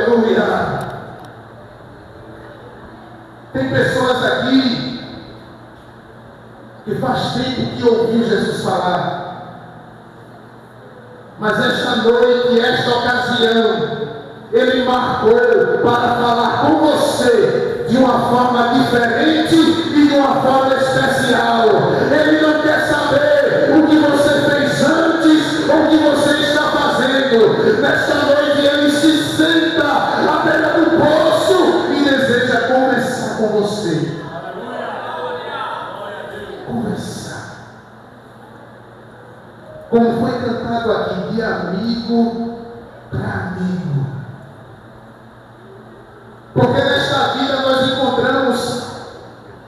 aleluia. Tem pessoas aqui que faz tempo que ouviu Jesus falar, mas esta noite, esta ocasião, Ele marcou para falar com você de uma forma diferente e de uma forma especial. Ele não quer saber o que você fez antes ou o que você está fazendo. Nesta noite Ele se senta à beira do poço e deseja conversar com você. Conversar. Como foi cantado aqui, de amigo para amigo. Porque nesta vida nós encontramos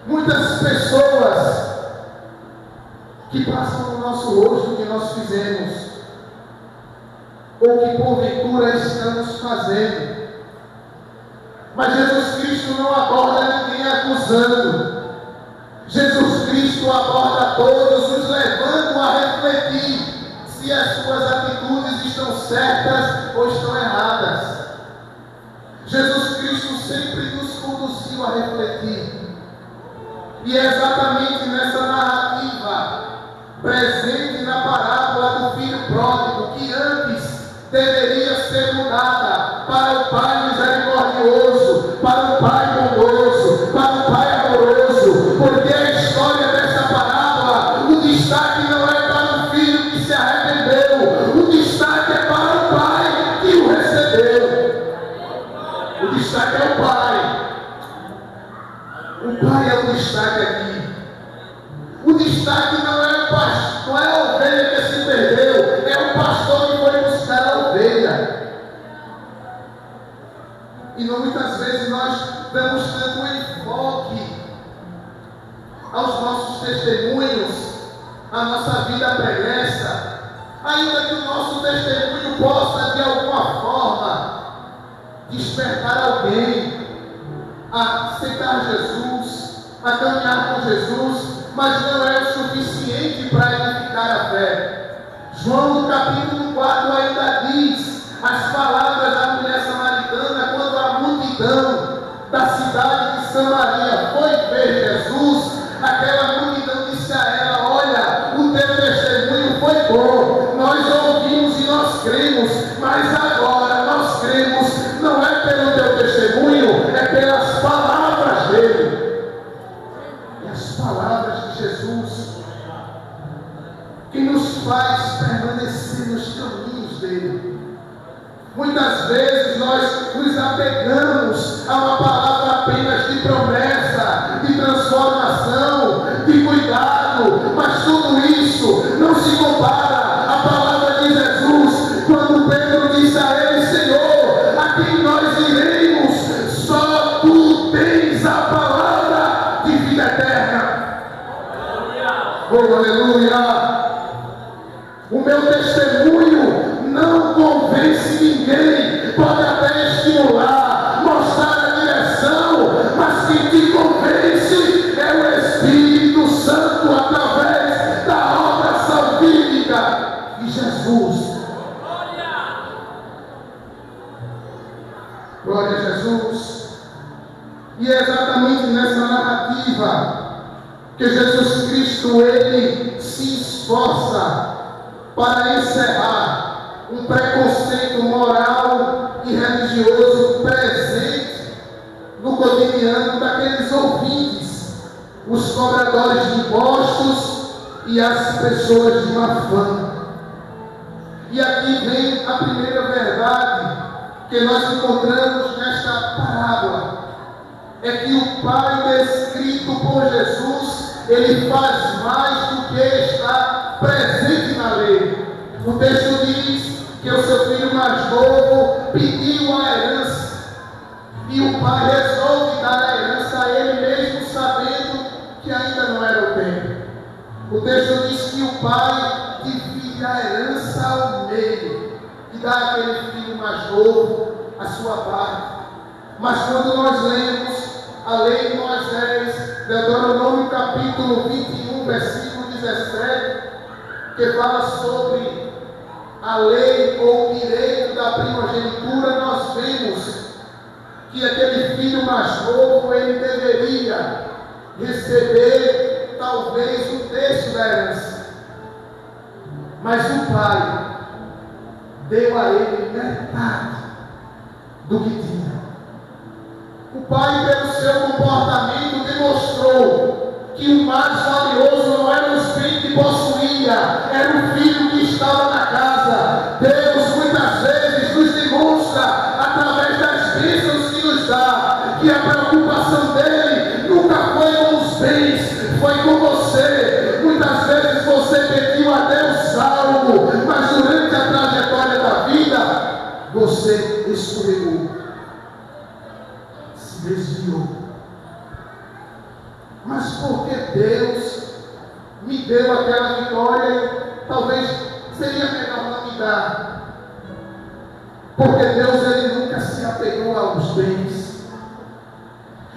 muitas pessoas que passam no nosso rosto o que nós fizemos, ou que porventura estamos fazendo. Mas Jesus Cristo não aborda ninguém acusando. Jesus Cristo aborda todos, os levando a refletir se as suas atitudes estão certas ou estão erradas. Jesus Cristo sempre nos conduziu a refletir. E é exatamente nessa narrativa presente na parábola do filho pródigo, que antes deveria ser mudada para o Pai misericordioso, para o Pai bondoso, para o Pai amoroso, porque a história dessa parábola, o destaque não é para o filho que se arrependeu, o destaque é para o Pai que o recebeu. O destaque é o Pai. O Pai é o destaque aqui. O destaque não é o pastor, não é a ovelha que se perdeu, é o pastor que foi buscar a ovelha. E não, muitas vezes nós damos tanto enfoque aos nossos testemunhos, à nossa vida pregressa, ainda que o nosso testemunho possa de alguma forma despertar alguém a aceitar Jesus, a caminhar com Jesus, mas não é o suficiente para edificar a fé. João no capítulo 4 ainda diz as palavras da mulher samaritana, quando a multidão da cidade de Samaria foi ver Jesus, aquela multidão disse a ela: olha, o teu testemunho foi bom, nós ouvimos e nós cremos, mas agora nós cremos não é pelo teu testemunho, é pelas palavras dele. E as palavras de Jesus que nos faz permanecer nos caminhos dele. Muitas vezes nós nos apegamos a uma palavra apenas de promessa, de transformação, de cuidado, mas tudo isso não se compara à palavra de Jesus, quando Pedro disse a ele: Senhor, a quem nós iremos? Só tu tens a palavra de vida eterna. Oh, aleluia! O meu testemunho não convence ninguém, pode até estimular, mostrar a direção, mas quem te convence é o Espírito Santo através da obra salvífica de Jesus. Glória a Jesus. E é exatamente nessa narrativa que Jesus Cristo, Ele se esforça para encerrar um preconceito moral e religioso presente no cotidiano daqueles ouvintes, os cobradores de impostos e as pessoas de má fama. E aqui vem a primeira verdade que nós encontramos nesta parábola: é que o Pai descrito por Jesus, ele faz mais do que está presente na lei. O texto diz que o seu filho mais novo pediu a herança, e o pai resolve dar a herança a ele mesmo, sabendo que ainda não era o tempo. O texto diz que o pai divide a herança ao meio e dá àquele filho mais novo a sua parte. Mas quando nós lemos a lei de Moisés, Deuteronômio capítulo 21, versículo 17, que fala sobre a lei ou o direito da primogenitura, nós vemos que aquele filho mais novo ele deveria receber talvez um terço da herança. Mas o pai deu a ele metade do que tinha. O pai, pelo seu comportamento, demonstrou que o mais valioso não era os bens que possuía, era o filho que estava na casa. Deus muitas vezes nos demonstra, através das bênçãos que nos dá, que a preocupação dele nunca foi com os bens, foi com você. Muitas vezes você pediu a Deus algo, mas durante a trajetória da vida, você escorregou, se desviou. Mas porque Deus me deu aquela vitória, talvez seria melhor não me dar. Porque Deus ele nunca se apegou aos bens.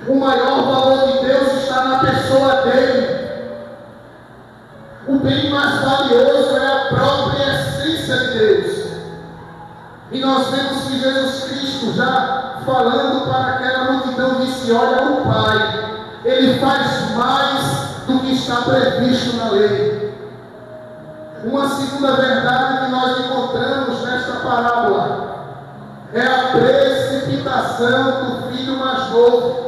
O maior valor de Deus está na pessoa dele. O bem mais valioso é a própria essência de Deus. E nós vemos que Jesus Cristo, já falando para aquela multidão, disse: olha, o Pai, Ele faz mais do que está previsto na lei. Uma segunda verdade que nós encontramos nesta parábola é a precipitação do filho mais novo.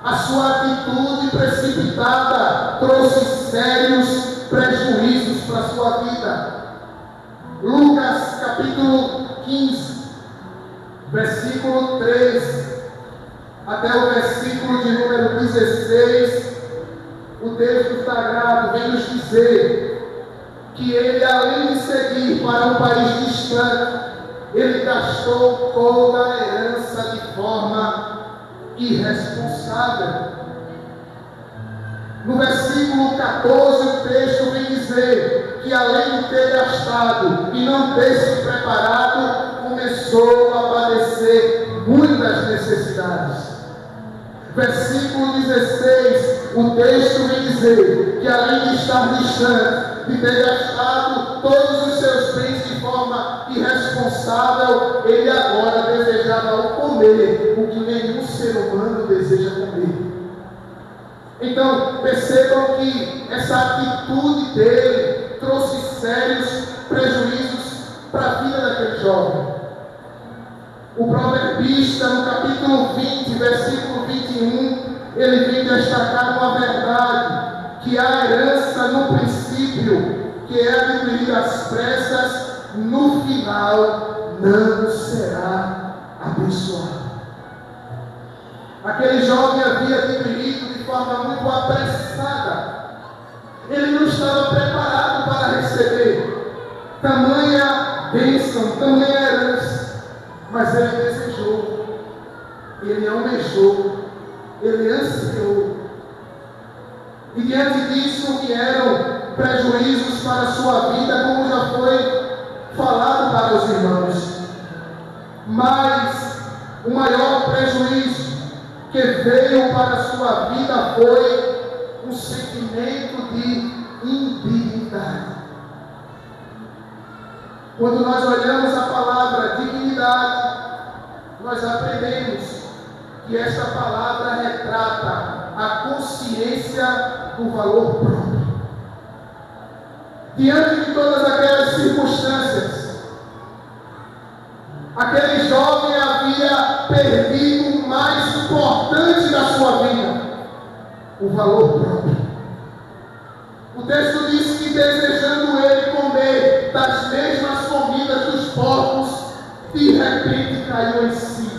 A sua atitude precipitada trouxe sérios prejuízos para a sua vida. Lucas capítulo 15, versículo 3 até o versículo de número 16, o texto sagrado vem nos dizer que ele, além de seguir para um país distante, ele gastou toda a herança de forma irresponsável. No versículo 14, o texto vem dizer que, além de ter gastado e não ter se preparado, começou a padecer muitas necessidades. Versículo 16, o texto vem dizer que, além de estar distante, de ter gastado todos os seus bens de forma irresponsável, ele agora desejava comer o que nenhum ser humano deseja comer. Então, percebam que essa atitude dele trouxe sérios prejuízos para a vida daquele jovem. O proverbista, no capítulo 20, versículo 21, ele vem destacar uma verdade, que a herança no princípio, que é adquirida às pressas, no final não será abençoada. Aquele jovem havia adquirido de forma muito apressada. Ele não estava preparado para receber tamanha bênção, tamanha herança. Mas ele desejou, ele almejou, ele ansiou. E diante disso vieram prejuízos para a sua vida, como já foi falado para os irmãos. Mas o maior prejuízo que veio para a sua vida foi um sentimento de indignidade. Quando nós olhamos a palavra dignidade, nós aprendemos que esta palavra retrata a consciência do valor próprio. Diante de todas aquelas circunstâncias, aquele jovem havia perdido o mais importante da sua vida, o valor próprio. O texto diz que, desejando ele comer das mesmas comidas dos porcos, de repente caiu em si.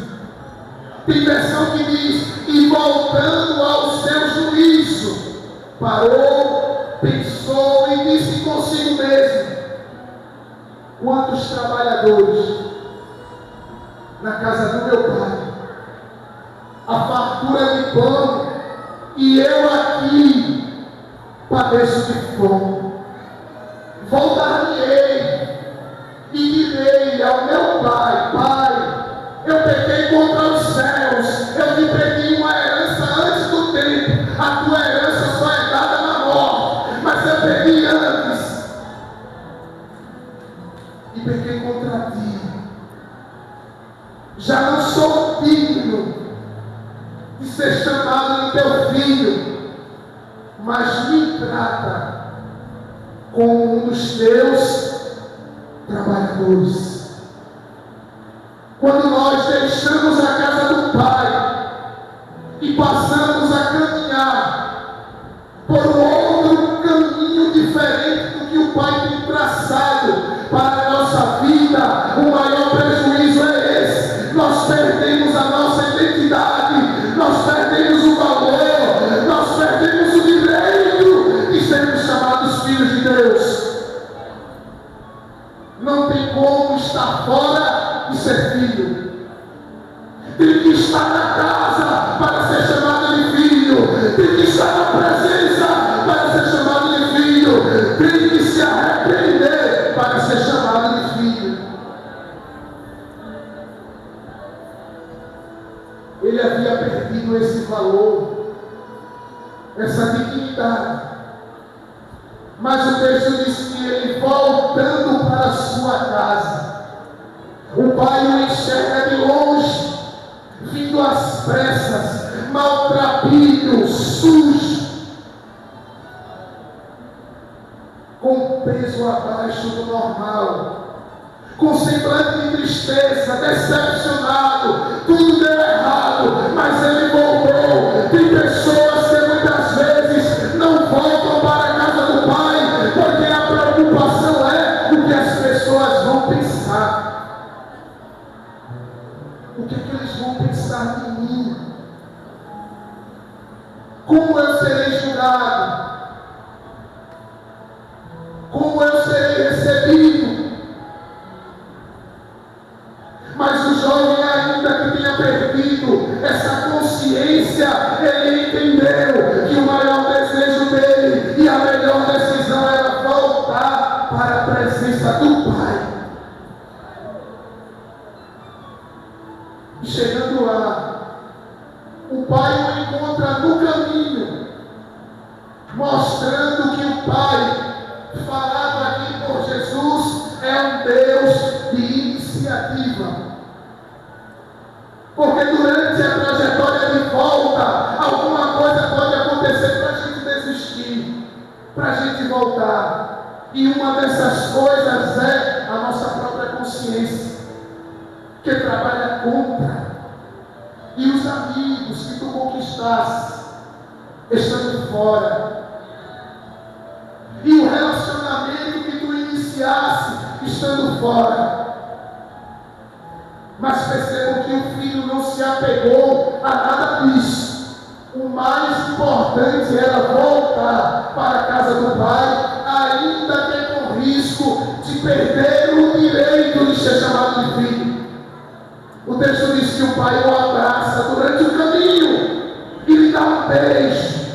Tem versão que diz: e voltando ao seu juízo, parou, pensou e disse consigo mesmo: quantos trabalhadores na casa do meu pai, a fartura de pão, e eu aqui padeço de fome. Voltar-me-ei e direi ao meu pai: Pai, eu pequei contra os céus, eu te pedi uma herança antes do tempo, a tua herança só é dada na morte, mas eu pedi antes, e pequei contra ti. Já não sou digno de ser chamado de teu filho, mas me trata como um dos teus trabalhadores. Quando nós deixamos a casa do Pai e passamos a caminhar por um outro caminho diferente do que o Pai tem traçado para a nossa vida, o maior prejuízo é esse. Nós perdemos a nossa identidade, nós perdemos o valor, nós perdemos o direito de sermos chamados filhos de Deus. Não tem como estar fora e ser filho. Tem que estar na casa para ser chamado de filho. Tem que estar na presença para ser chamado de filho. Tem que se arrepender para ser chamado de filho. Ele havia perdido esse valor, essa dignidade. Mas o texto diz que ele, voltando para a sua casa, o pai o enxerga de longe, vindo às pressas, maltrapilho, sujo, com peso abaixo do normal, com semblante de tristeza, decepcionado, tudo deu errado, mas ele voltou. Tem pessoas que muitas vezes não voltam para a casa do Pai, porque a preocupação é o que as pessoas vão pensar. O que é que eles vão pensar de mim? Como eu serei julgado? Como eu serei recebido? Mas o jovem, ainda que tenha perdido essa consciência, ele entendeu que o maior desejo dele e a melhor decisão era voltar para a presença do Pai. E chegando lá, o Pai o encontra no caminho, mostrando que o Pai, falado aqui por Jesus, é um Deus de iniciativa. Porque durante a trajetória de volta, alguma coisa pode acontecer para a gente desistir, para a gente voltar. E uma dessas coisas é a nossa própria consciência, que trabalha contra. E os amigos que tu conquistaste estando fora. E o relacionamento que tu iniciaste estando fora. Mas percebam que o filho não se apegou a nada disso. O mais importante era voltar para a casa do Pai, ainda que com risco de perder o direito de ser chamado de filho. O texto diz que o pai o abraça durante o caminho e lhe dá um beijo,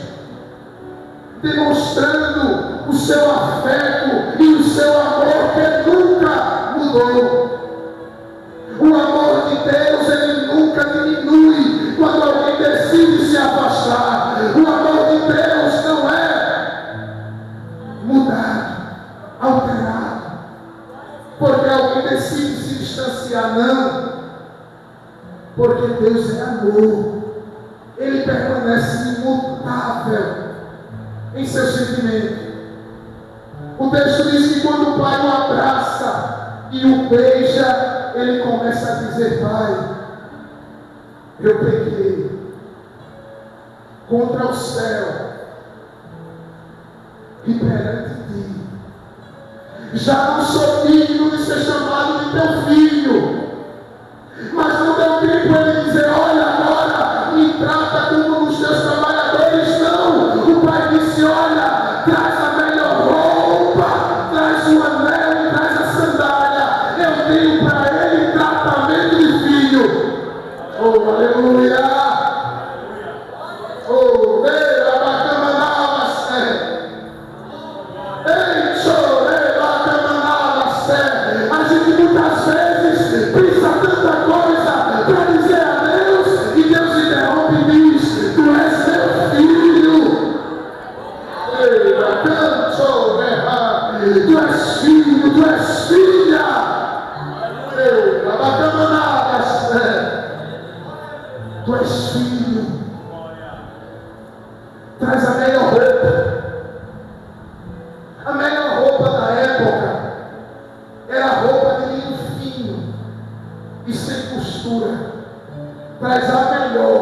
demonstrando o seu afeto e o seu amor que nunca mudou. O amor de Deus, ele nunca diminui quando alguém decide se afastar. O amor de Deus não é mudado, alterado, porque alguém decide se distanciar, não. Porque Deus é amor. Ele permanece imutável em seu sentimento. O texto diz que quando o pai o abraça e o beija, ele começa a dizer: Pai, eu pequei contra o céu e perante ti. Já não sou digno de ser chamado de teu filho. Mas não deu tempo ele dizer: olha, agora me trata como um dos teus trabalhadores. Não, o pai disse: olha, traz a melhor roupa, traz o anel e traz a sandália. Eu tenho para ele tratamento de filho. Oh, aleluia! Oh, veio a bacana sé. Ei, chorei, bacana sé. roupa de linho fino e sem costura, traz a melhor,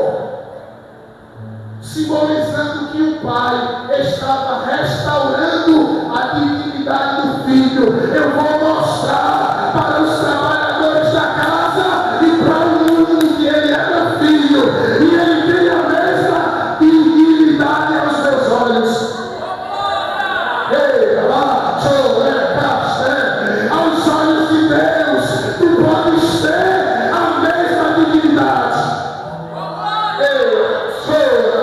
simbolizando que o pai estava restaurando a dignidade do filho. Eu vou mostrar para os trabalhadores da casa e para o mundo que ele é meu filho, e ele tem a mesma dignidade aos meus olhos. Ei, lá, aos olhos de Deus, tu podes ter a mesma dignidade. Ei, chora.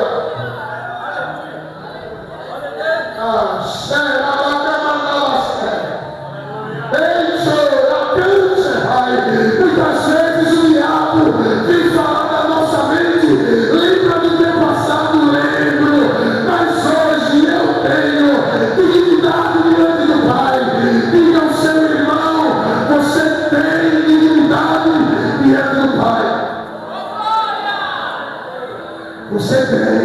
Muitas vezes o diabo vem falar da nossa mente. Lembra do teu passado? Lembro. Mas hoje eu tenho dignidade diante do Pai. Diga ao seu irmão: você tem dignidade diante do Pai. Você tem.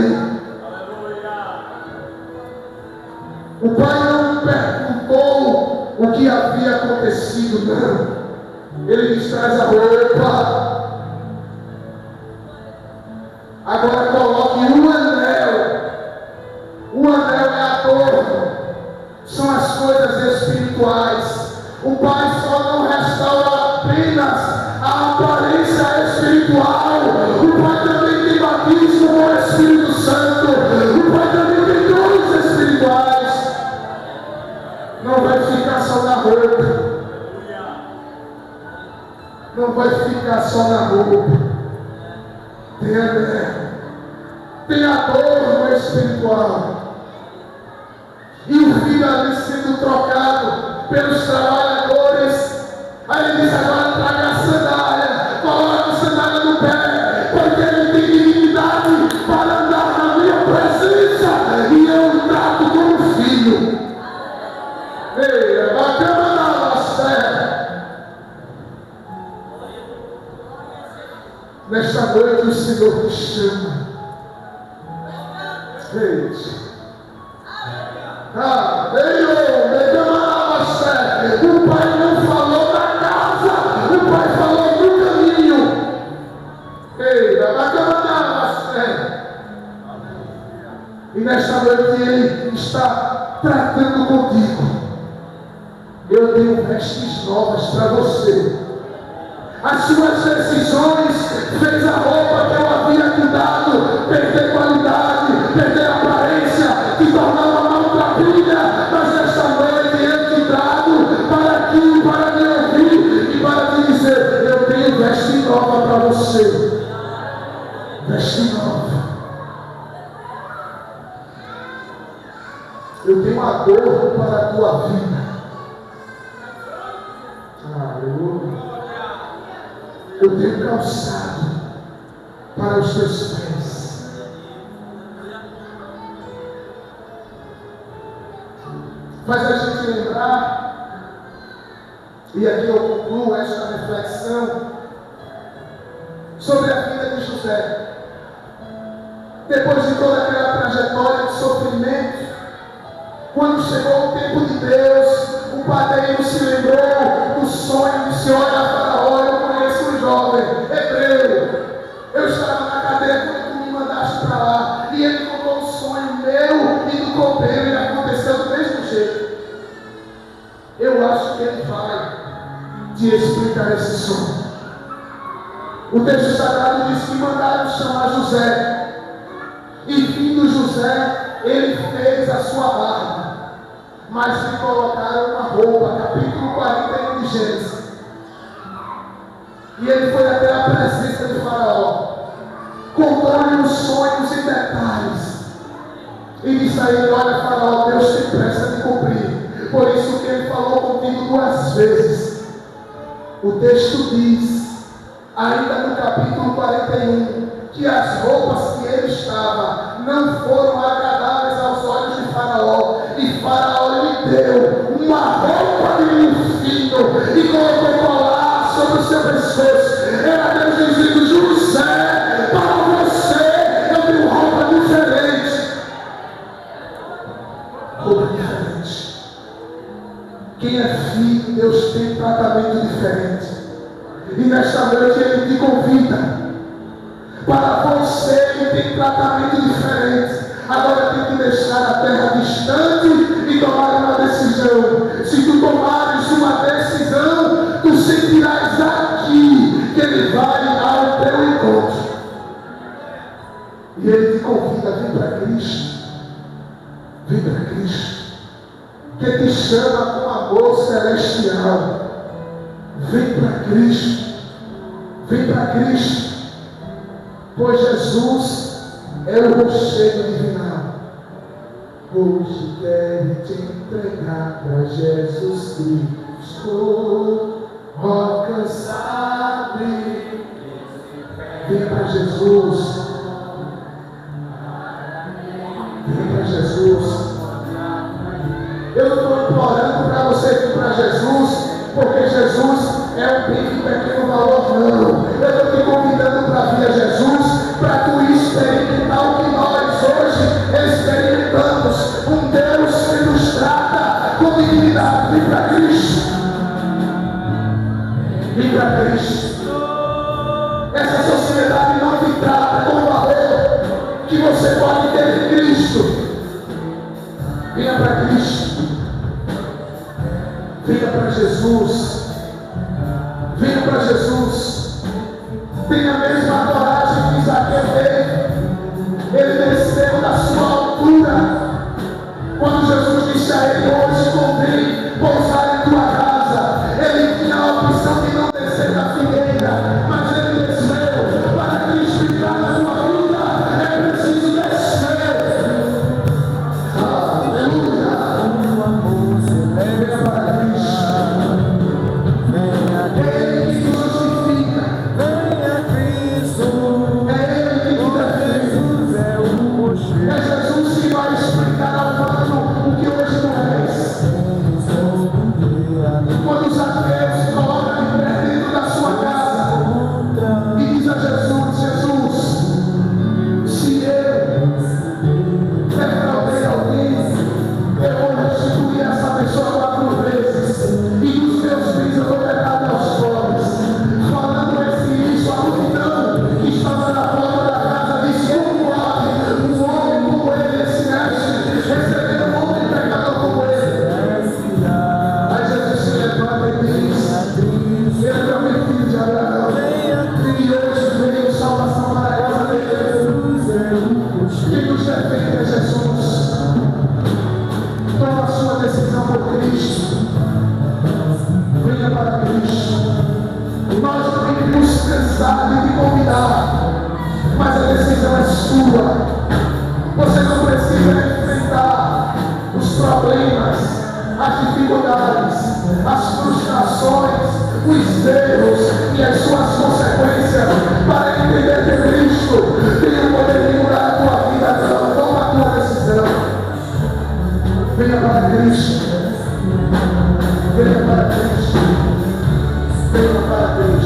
O pai não perguntou o que havia acontecido, não. Ele diz: traz a roupa. Agora coloque um anel. O anel é adorno. São as coisas espirituais. O pai só não restaura apenas a aparência espiritual. O pai também tem batismo com o Espírito Santo. O pai também tem dons espirituais. Não vai ficar só na roupa. Não vai ficar só na roupa. Tem anel. Tem adorno espiritual. E o filho ali sendo trocado pelos trabalhadores. Aí ele diz: agora traga a sandália. Coloca a sandália no pé. Porque ele tem dignidade para andar na minha presença. E eu o trato como filho. Ei, bacana na nossa. Nesta noite o Senhor te chama. Gente. O pai não falou da casa. O pai falou do caminho. Ei, bacana na nossa. E nesta noite ele está tratando contigo. Eu tenho vestes novas para você. As suas decisões fez a roupa que eu havia cuidado perder qualidade, perder aparência, te tornar uma maltrapilha. Mas nesta noite eu te trago para aqui, para me ouvir e para te dizer: eu tenho veste nova para você. Veste nova. Eu tenho adorno para a tua vida. Aleluia. Eu tenho calçado para os teus pés. Faz a gente lembrar, e aqui eu concluo esta reflexão sobre a vida de José. Depois de toda aquela trajetória de sofrimento, quando chegou o tempo de Deus, o padeiro se lembrou do sonho de se olhar Faraó. Eu conheço um jovem hebreu. Eu estava na cadeia quando tu me mandaste para lá. E ele contou um sonho meu e do copeiro, e aconteceu do mesmo jeito. Eu acho que ele vai te explicar esse sonho. O texto sagrado diz que mandaram chamar José. E vindo José, ele fez a sua barba, mas lhe colocaram uma roupa. Capítulo 41 de Gênesis. E ele foi até a presença de Faraó, contou-lhe os sonhos e detalhes, e disse a ele: olha, Faraó, Deus tem pressa de cumprir, por isso que ele falou contigo 2 vezes. O texto diz, ainda no capítulo 41, que as roupas que ele estava não foram agradáveis aos olhos de Faraó, e Faraó lhe deu uma roupa de linho fino e colocou colar sobre o seu pescoço. Era Deus dizendo: José, para você eu tenho roupa diferente. Roupa diferente. Quem é filho, Deus tem tratamento diferente. E nesta noite Ele te convida para você que tem tratamento diferente. Agora tem que deixar a terra distante e tomar uma decisão. Se tu tomares uma decisão, tu sentirás aqui que Ele vai ao teu encontro. E Ele te convida a vir para Cristo. Vem para Cristo, que te chama com amor celestial. Vem para Cristo. Vem para Cristo. Pois Jesus é o rochedo divinal. Hoje quero te entregar para Jesus Cristo, roca sabe. Vem para Jesus. Vem para Jesus. Eu não estou implorando para você vir para Jesus, porque Jesus é um bem de pequeno valor, não. Eu estou te convidando para vir a Jesus, para tu experimentar o que nós hoje experimentamos. Um Deus que nos trata com dignidade. Vem para Cristo. Vem para Cristo. Essa sociedade não te trata com o valor que você pode ter em Cristo. Venha para Cristo. Venha para Jesus. Venha para Jesus. Tenha a mesma coragem que Zaqueu teve. Ele desceu da sua altura. Quando Jesus disse a ele: hoje convém pousar em tua casa, ele tinha a opção de não descer da figueira, mas ele desceu. Para Cristo entrar na tua vida, é preciso descer. Aleluia. Venha para Cristo. Ele que nos justifica. Venha Cristo. É Ele que te defende. É o rochedo. É Jesus que vai explicar ao mundo o que hoje não és. Quando Zaqueu se coloca de pé dentro da sua casa e diz a Jesus: Jesus, se eu defraudei alguém, eu vou restituir essa pessoa 4 vezes, e dos meus bens eu vou levar aos pobres. Falando isso, a multidão que estava na porta da casa disse: como pode um homem como ele, esse mestre, receber um homem pecador como ele? Aí Jesus se levanta e diz: ele é o meu filho de Abraão, e hoje veio salvação para a casa dele. Quem nos defende é Jesus. Toma a sua decisão por Cristo. Venha para Cristo. Nós não vimos cansar de te convidar, mas a decisão é sua. Você não precisa enfrentar os problemas, as dificuldades, as frustrações, os erros e as suas consequências para entender que Cristo tem o poder de mudar a tua vida. Não, toma a tua decisão. Venha para Cristo. Venha para Cristo. Venha para Cristo.